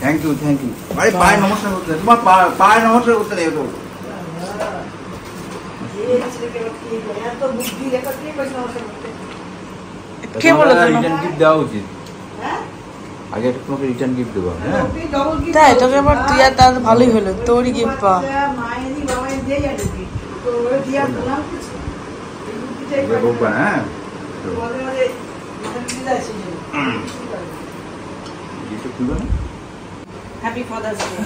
Thank you আরে পায়ে নমস্কার করতে, তোমার পায়ে নমস্কার করতে নেই তো। কে বলে রিটার্ন গিফট দেওয়া উচিত, আগে একটা তোমাকে রিটার্ন গিফট দেবো। হ্যাঁ তাই তোকে এবার তুই আর তার ভালোই হলো, তোরই গিফট পা। হ্যাঁ হ্যাপি ফাদার্স ডে।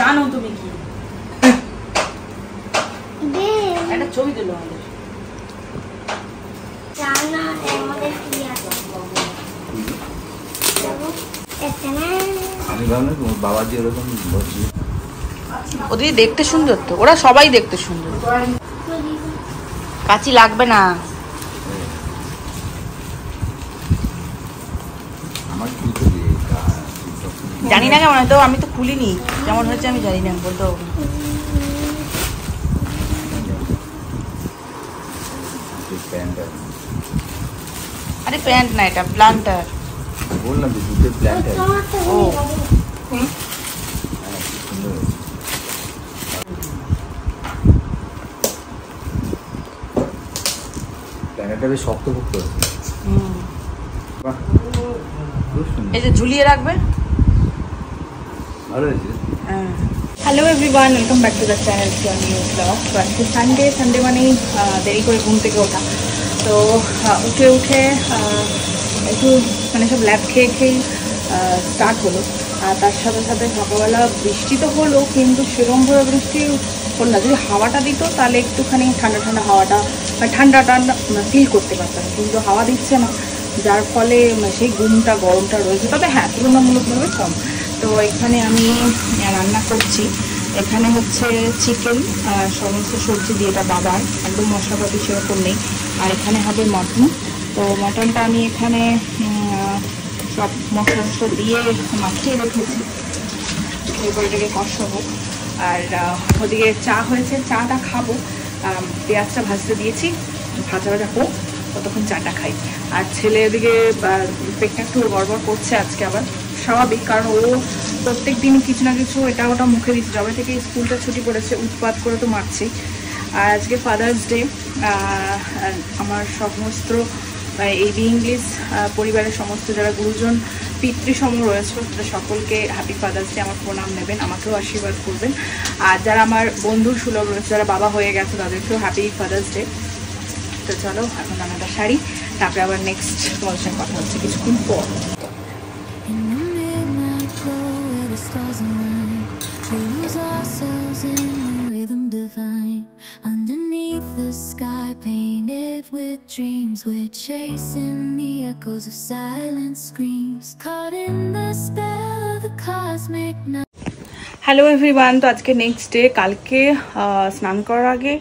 জানো তুমি কি একটা ছবি দিল আমাদের আমি ভাবলাম তোমার বাবা যে ওরকম বলছি। ওদের দেখতে সুন্দর তো, ওরা সবাই দেখতে সুন্দর। কাচি লাগবে না। জানি না কেমন হয়তো, আমি তো খুলিনি, কেমন হয়েছে আমি জানি না, বলতে পারবো না। আরে প্যান্ট না, এটা প্লান্টার। বললাম যে দুধের প্ল্যান্টার। ও প্ল্যান্টারটা বেশ শক্তপোক্ত আছে। এই যে ঝুলিয়ে রাখবে, ভালো হয়েছে। Hello everyone, welcome back to the channel to new blog. তো আজকে সানডে মানেই দেরি করে ঘুম থেকে ওঠা। তো উঠে একটু মানে সব ল্যাব খেয়ে স্টার্ট হলো। আর তার সাথে সাথে সকালবেলা বৃষ্টি তো হলো, কিন্তু সেরকমভাবে বৃষ্টি হলো না। যদি হাওয়াটা দিত তাহলে একটুখানি ঠান্ডা হাওয়াটা ঠান্ডা ফিল করতে পারতাম, কিন্তু হাওয়া দিচ্ছে না, যার ফলে সেই গরমটা রয়েছে। তবে হ্যাঁ, তুলনামূলকভাবে কম। তো এখানে আমি রান্না করছি। এখানে হচ্ছে চিকেন, সমস্ত সবজি দিয়ে, এটা বাবার, একদম মশলাপাতি সেরকম নেই। আর এখানে হবে মটন। তো মটনটা আমি এখানে সব মশলা দিয়ে মাখিয়ে রেখেছি, এরপর এটাকে কষাবো। আর ওদিকে চা হয়েছে, চাটা খাবো। পেঁয়াজটা ভাজতে দিয়েছি, ভাজা হোক, ততক্ষণ চাটা খাই। আর ছেলে এদিকে পেটটা একটু গড়বড় করছে আজকে, আবার স্বাভাবিক, কারণ ও প্রত্যেক দিন কিছু না কিছু এটা ওটা মুখে দিচ্ছে। যবে থেকে স্কুলটা ছুটি পড়েছে উৎপাত করে তো মারছি। আর আজকে ফাদার্স ডে। আমার সমস্ত এই ইংলিশ পরিবারের সমস্ত যারা গুরুজন পিতৃসম রয়েছে তাদের সকলকে হ্যাপি ফাদার্স ডে, আমার প্রণাম নেবেন, আমাকেও আশীর্বাদ করবেন। আর যারা আমার বন্ধু সুলভ রয়েছে, যারা বাবা হয়ে গেছে, তাদেরকেও হ্যাপি ফাদার্স ডে। তো চলো এখন রান্নাটা সারি, তারপরে আবার নেক্সট তোমাদের সঙ্গে কথা হচ্ছে কিছুক্ষণ পর। Underneath the sky painted with dreams, we're chasing the echoes of silent screams, caught in the spell of the cosmic night. Hello everyone, তো আজকে নেক্সট ডে। কালকে স্নান করার আগে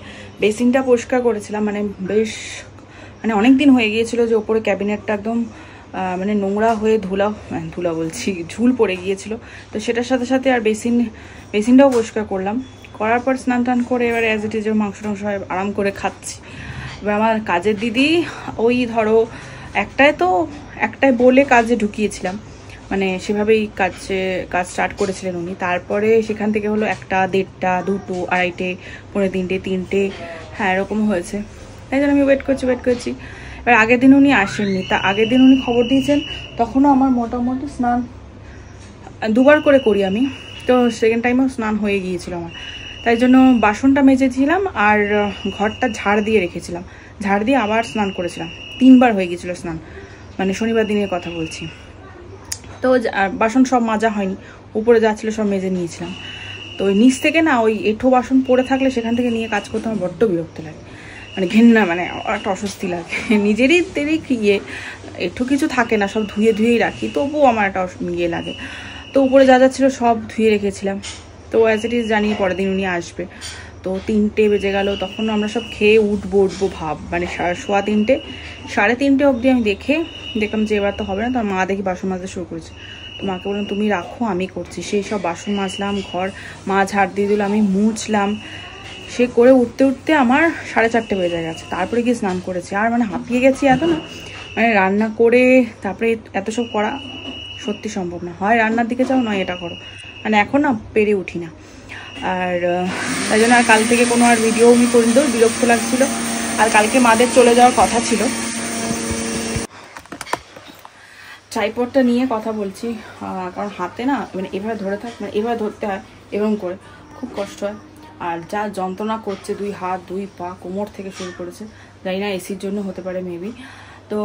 বেসিনটা পরিষ্কার করেছিলাম, মানে অনেক দিন হয়ে গিয়েছিল যে ওপরে ক্যাবিনেটটা একদম মানে নোংরা হয়ে ধুলা বলছি, ঝুল পড়ে গিয়েছিল। তো সেটার সাথে সাথে আর বেসিনটাও পরিষ্কার করলাম। করার পর স্নান টান করে এবার অ্যাজ ইট ইজ মাংস টাংস আরাম করে খাচ্ছি। এবার আমার কাজের দিদি ওই ধরো একটাই বলে কাজে ঢুকিয়েছিলাম, মানে সেভাবেই কাজ স্টার্ট করেছিলেন উনি। তারপরে সেখান থেকে হলো 1টা, 1:30, 2টো, 2:30, 3:45, 3টে, হ্যাঁ এরকম হয়েছে। তাই জন্য আমি ওয়েট করছি। এবার আগের দিন উনি আসেননি, তা আগের দিন উনি খবর দিয়েছেন, তখনও আমার মোটামুটি স্নান 2বার করে করি আমি। তো সেকেন্ড টাইমেও স্নান হয়ে গিয়েছিল আমার, তাই জন্য বাসনটা মেজেছিলাম আর ঘরটা ঝাড় দিয়ে রেখেছিলাম, ঝাড় দিয়ে আবার স্নান করেছিলাম। 3বার হয়ে গিয়েছিলো স্নান, মানে শনিবার দিনের কথা বলছি। তো বাসন সব মাজা হয়নি, উপরে যা ছিল সব মেজে নিয়েছিলাম। তো ওই নিচ থেকে না ওই এঁঠো বাসন পড়ে থাকলে সেখান থেকে নিয়ে কাজ করতে আমার বড্ড বিরক্ত লাগে, মানে ঘেন্না, মানে একটা অস্বস্তি লাগে। নিজেরই এঁঠো কিছু থাকে না, সব ধুয়েই রাখি, তবুও আমার একটা ইয়ে লাগে। তো উপরে যা ছিল সব ধুয়ে রেখেছিলাম। তো অ্যাজ ইট ইজ জানি পরের দিন উনি আসবে। তো 3টে বেজে গেল, তখন আমরা সব খেয়ে উঠবো ভাব, মানে 3:15, 3:30 অবধি আমি দেখলাম যে এবার তো হবে না। তো মা দেখি বাসন মাজতে শুরু করেছে। তো মাকে বললাম তুমি রাখো, আমি করছি। সেই সব বাসন মাজলাম, ঘর মা ঝাড় দিয়ে দিল, আমি মুছলাম। সে করে উঠতে আমার 4:30 বেজে গেছে। তারপরে গিয়ে স্নান করেছি, আর মানে হাঁপিয়ে গেছি এত না, মানে রান্না করে তারপরে এত সব করা সত্যি সম্ভব না। হয় রান্নার দিকে যাও, নয় এটা করো, মানে এখন না পেরে উঠি না। আর তাই জন্য আর কাল থেকে কোনো আর ভিডিও আমি করি তো, বিরক্ত লাগছিল। আর কালকে মাদের চলে যাওয়ার কথা ছিল। ট্রাইপডটা নিয়ে কথা বলছি, কারণ হাতে না মানে এভাবে ধরে মানে এভাবে ধরতে হয়, এরকম করে খুব কষ্ট হয়। আর যা যন্ত্রণা করছে, 2 হাত 2 পা কোমর থেকে শুরু করেছে, জানি না এসির জন্য হতে পারে মেবি। তো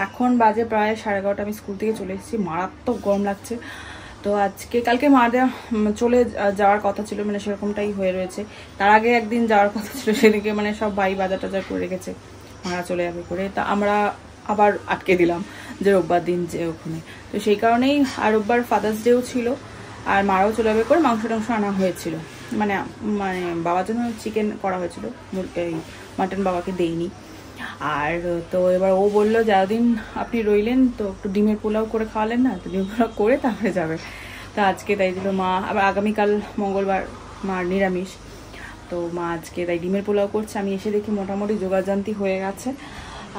এখন বাজে প্রায় 11:30, আমি স্কুল থেকে চলে এসেছি, মারাত্মক গরম লাগছে। তো কালকে মাদের চলে যাওয়ার কথা ছিল, মানে সেরকমটাই হয়ে রয়েছে। তার আগে একদিন যাওয়ার কথা ছিল, সেদিকে মানে সব ভাই বাজার টাজার করে রেখেছে, মারা চলে যাবে করে। তা আমরা আবার আটকে দিলাম যে রোববার দিন যে ওখানে। তো সেই কারণেই, আর রোববার ফাদার্স ডেও ছিল, আর মারাও চলে যাবে করে মাংস টাংস আনা হয়েছিল, মানে বাবার জন্য চিকেন করা হয়েছিল, এই মাটন বাবাকে দেইনি। আর তো এবার ও বললো যে এতদিন আপনি রইলেন তো একটু ডিমের পোলাও করে খাওয়ালেন না, তো ডিমের পোলাও করে তারপরে যাবে। তো আজকে তাই দিল মা, আবার আগামীকাল মঙ্গলবার মার নিরামিষ, তো মা আজকে তাই ডিমের পোলাও করছে। আমি এসে দেখি মোটামুটি জোগাড়জান্তি হয়ে গেছে।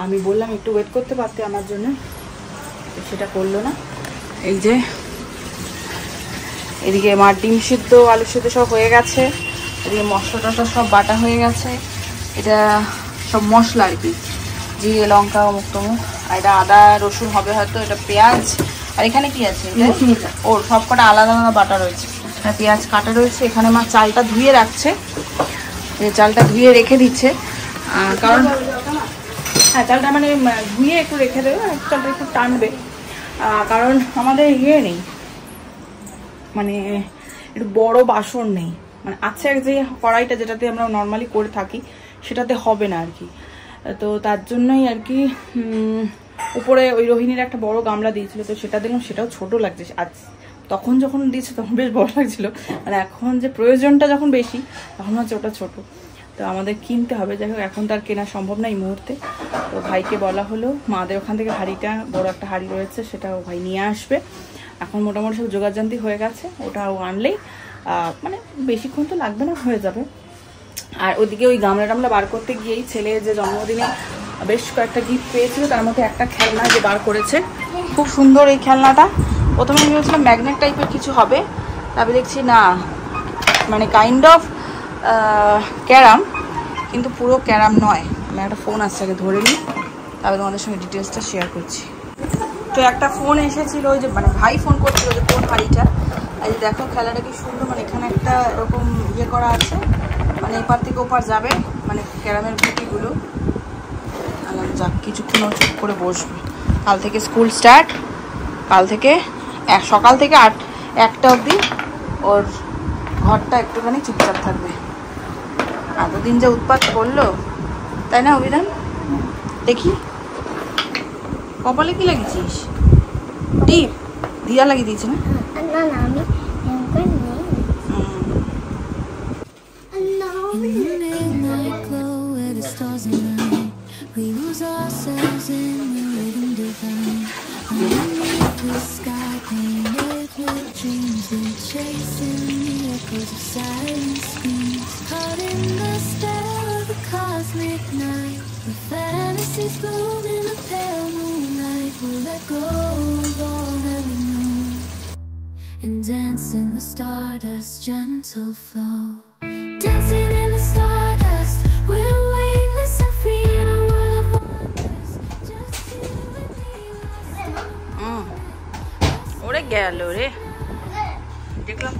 আমি বললাম একটু ওয়েট করতে পারতে আমার জন্য, তো সেটা করলো না। এই যে এদিকে মার ডিম সিদ্ধ আলু সিদ্ধ সব হয়ে গেছে, এদিকে মশলা টশলা সব বাটা হয়ে গেছে। এটা সব মশলা আর কি, জিরে লঙ্কা অমুক টমুক, আর এটা আদা রসুন হবে হয়তো, এটা পেঁয়াজ। আর এখানে কি আছে, ওর সব কটা আলাদা আলাদা বাটা রয়েছে, পেঁয়াজ কাটা রয়েছে। এখানে মা চালটা ধুয়ে রাখছে, চালটা ধুয়ে রেখে দিচ্ছে, কারণ হ্যাঁ চালটা মানে ধুয়ে একটু রেখে দেবে, চালটা একটু টানবে, কারণ আমাদের ইয়ে নেই, মানে একটু বড় বাসন নেই, মানে আছে যে কড়াইটা যেটাতে আমরা নর্মালি করে থাকি সেটাতে হবে না আর কি। তো তার জন্যই আর কি উপরে ওই রোহিণীর একটা বড় গামলা দিয়েছিল, তো সেটা দিলাম, সেটাও ছোট লাগছে। আজ তখন যখন দিয়েছে তখন বেশ বড় লাগছিল, মানে এখন যে প্রয়োজনটা যখন বেশি তখন হচ্ছে ওটা ছোট। তো আমাদের কিনতে হবে, যাই হোক এখন তার কেনা সম্ভব না এই মুহূর্তে। তো ভাইকে বলা হলো, মাদের ওখান থেকে হাঁড়িটা, বড় একটা হাঁড়ি রয়েছে, সেটাও ভাই নিয়ে আসবে। এখন মোটামুটি সব জোগাড়জান্তি হয়ে গেছে, ওটাও আনলেই মানে বেশিক্ষণ তো লাগবে না, হয়ে যাবে। আর ওদিকে ওই গামলা টামলা বার করতে গিয়েই ছেলে যে জন্মদিনে বেশ কয়েকটা গিফট পেয়েছিল, তার মধ্যে একটা খেলনা যে বার করেছে, খুব সুন্দর এই খেলনাটা। প্রথমে আমি ভেবেছিলাম ম্যাগনেট টাইপের কিছু হবে, তারপরে দেখছি না, মানে কাইন্ড অফ ক্যারাম, কিন্তু পুরো ক্যারাম নয়। আমি একটা ফোন আসছে, আগে ধরে নিই, তারপরে তোমাদের সঙ্গে ডিটেলসটা শেয়ার করছি। তো একটা ফোন এসেছিল, ওই যে মানে ভাই ফোন করছিল যে কোন হাড়িটা, এই যে দেখো খেলাটা কি সুন্দর, মানে এখানে একটা এরকম ইয়ে করা আছে, মানে এপার থেকে ওপার যাবে, মানে ক্যারামের গুটিগুলো। যাক কিছুক্ষণ চুপ করে বসবে, কাল থেকে স্কুল স্টার্ট, কাল থেকে সকাল থেকে 1টা অবধি ওর ঘরটা একটুখানি চুপচাপ থাকবে। এতদিন যে উৎপাত করলো, তাই না অভিধান? দেখি কপালে কি লাগিয়েছিস? টিপ দিয়া লাগিয়ে দিয়েছে না? We lose ourselves in the rhythm divine. Underneath the sky painted with dreams, we're chasing the echoes of silent screams. Caught in the spell of the cosmic night, the fantasies bloom in the pale moonlight. We'll let go of all that we know and dance in the stardust gentle flow. Dancing in the stardust, we're weightless and free. ওরে গেল রে, দেখলাম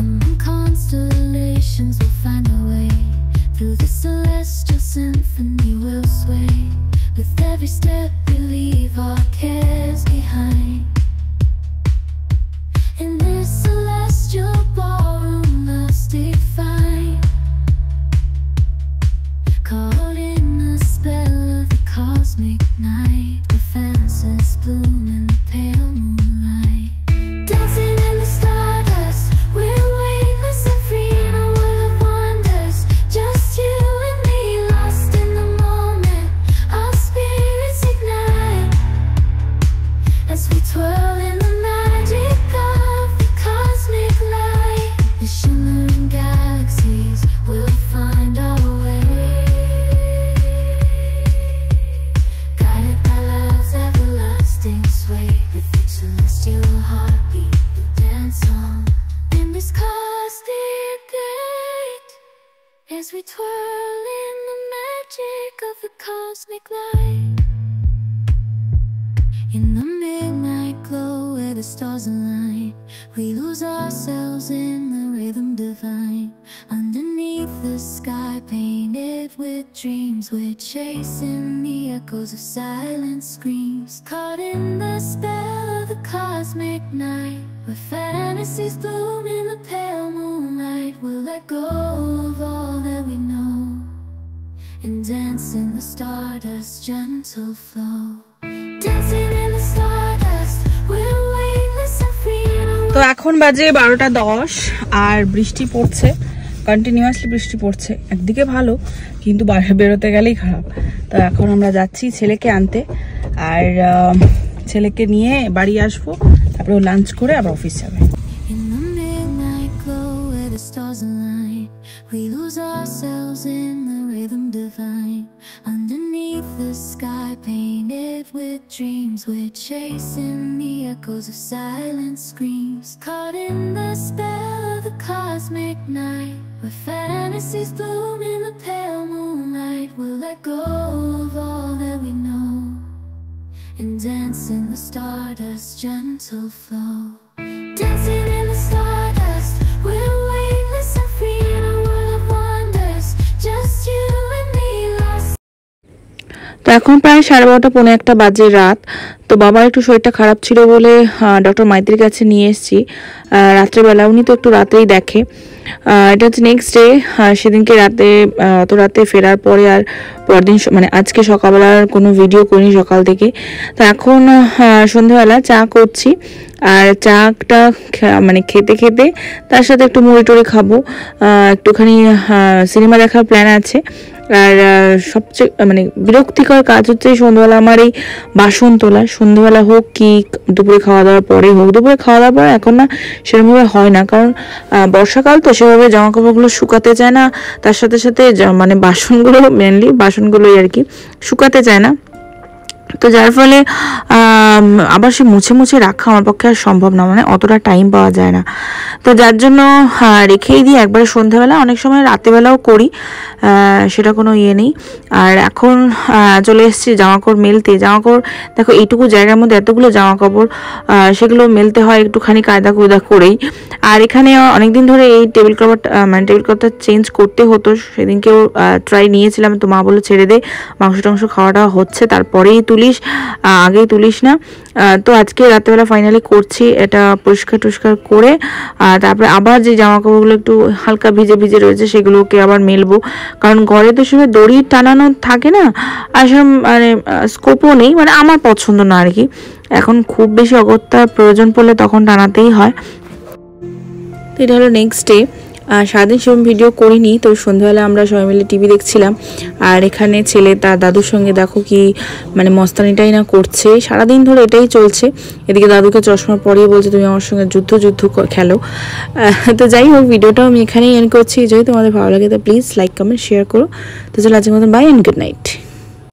among constellations we'll find a way. Through the celestial symphony we'll sway. With every step we leave our cares behind. In this celestial ballroom love's defined. Caught in the spell of the cosmic night, the fantasies bloom in the pale moonlight. Dancing in the stardust, we're weightless and free in a world of as we twirl in the magic of the cosmic light. In the midnight glow where the stars align, we lose ourselves in the rhythm divine. Underneath the sky painted with dreams, we're chasing the echoes of silent screams. Caught in the spell of the cosmic night, where fantasies bloom in the pale moonlight. We'll let go of all that we know and dance in the stardust's gentle flow. Dancing in the stardust, we're weightless and free in a তো এখন বাজে 12:10 আর বৃষ্টি পড়ছে, continuously বৃষ্টি পড়ছে। একদিকে ভালো, কিন্তু বাইরে বেরোতে গেলেই খারাপ। তো এখন আমরা যাচ্ছি ছেলেকে আনতে, আর ছেলেকে নিয়ে বাড়ি আসবো, তারপরে লাঞ্চ করে আবার অফিস যাবে। In the midnight glow where the stars align, we lose ourselves in the rhythm divine. Underneath the sky painted with dreams, we're chasing the echoes of silent screams. Caught in the spell of the cosmic night, where fantasies bloom in the pale moonlight. We'll let go of all that we know and dance in the stardust's gentle flow. Dancing in the stardust, we're weightless and free in a world of wonders. Just you and me lost. তো এখন প্রায় 12:30 পৌনে 1 বাজে রাত। তো বাবার একটু শরীরটা খারাপ ছিল বলে ডক্টর মাইতির কাছে নিয়ে এসেছি রাত্রেবেলা। উনি তো একটু রাতেই দেখে। এটা হচ্ছে নেক্সট ডে। সেদিনকে রাতে অত রাতে ফেরার পরে আর পরদিন মানে আজকে সকালবেলার কোনো ভিডিও করিনি সকাল থেকে। তো এখন সন্ধ্যাবেলা চা করছি, আর চাটা মানে খেতে খেতে তার সাথে একটু মুড়ি টুড়ি খাবো, একটুখানি সিনেমা দেখার প্ল্যান আছে। আর সবচেয়ে মানে বিরক্তিকর কাজ হচ্ছে সন্ধ্যাবেলা আমার এই বাসন তোলা। সন্ধ্যাবেলা হোক কি দুপুরে খাওয়া দাওয়ার পরে হোক, দুপুরে খাওয়া দাওয়ার পর এখন না সেরকমভাবে হয় না, কারণ বর্ষাকাল তো সেভাবে জামা কাপড়গুলো শুকাতে চায় না। তার সাথে সাথে মানে বাসনগুলো মেনলি বাসনগুলোই আর কি শুকাতে চায় না। তো যার ফলে আবার সে মুছে মুছে রাখা আমার পক্ষে আর সম্ভব না, মানে অতটা টাইম পাওয়া যায় না। তো যার জন্য রেখেই দিই একবারে সন্ধ্যাবেলা, অনেক সময় রাতেবেলাও করি, সেটা কোনো ইয়ে নেই। আর এখন চলে এসেছি জামাকাপড় মেলতে। জামাকাপড় দেখো এইটুকু জায়গার মধ্যে এতগুলো জামাকাপড়, সেগুলো মেলতে হয় একটুখানি কায়দা কুয়দা করেই। আর এখানে অনেকদিন ধরে এই টেবিল ক্লথটা চেঞ্জ করতে হতো। সেদিনকেও ট্রাই নিয়েছিলাম, তো মা বললো ছেড়ে দে, মাংস টাংস খাওয়াটা হচ্ছে তারপরেই তুলিস, আগেই তুলিস না। তো আজকে রাতেবেলা ফাইনালি করছি এটা, পরিষ্কার টুষ্কার করে তারপরে আবার যে জামা কাপড়গুলো একটু হালকা ভিজে ভিজে রয়েছে সেগুলোকে আবার মেলবো, কারণ ঘরে তো সেভাবে দড়ি টানানো থাকে না, আর সেরকম মানে স্কোপও নেই, মানে আমার পছন্দ না আর কি। এখন খুব বেশি অগত্যার প্রয়োজন পড়লে তখন টানাতেই হয়। তো এটা হলো নেক্সট ডে। সারাদিন সেরকম ভিডিও করিনি, তো সন্ধ্যাবেলা আমরা সবাই মিলে টিভি দেখছিলাম। আর এখানে ছেলে তার দাদুর সঙ্গে দেখো কি মানে মস্তানিটাই না করছে, সারাদিন ধরে এটাই চলছে। এদিকে দাদুকে চশমা পরিয়ে বলছে তুমি আমার সঙ্গে যুদ্ধ খেলো। তো যাই হোক, ভিডিওটাও আমি এখানেই এন্ড করছি। যদি তোমাদের ভালো লাগে তো প্লিজ লাইক কমেন্ট শেয়ার করো। তো চলো আজকের মতন বাই এন্ড গুড নাইট।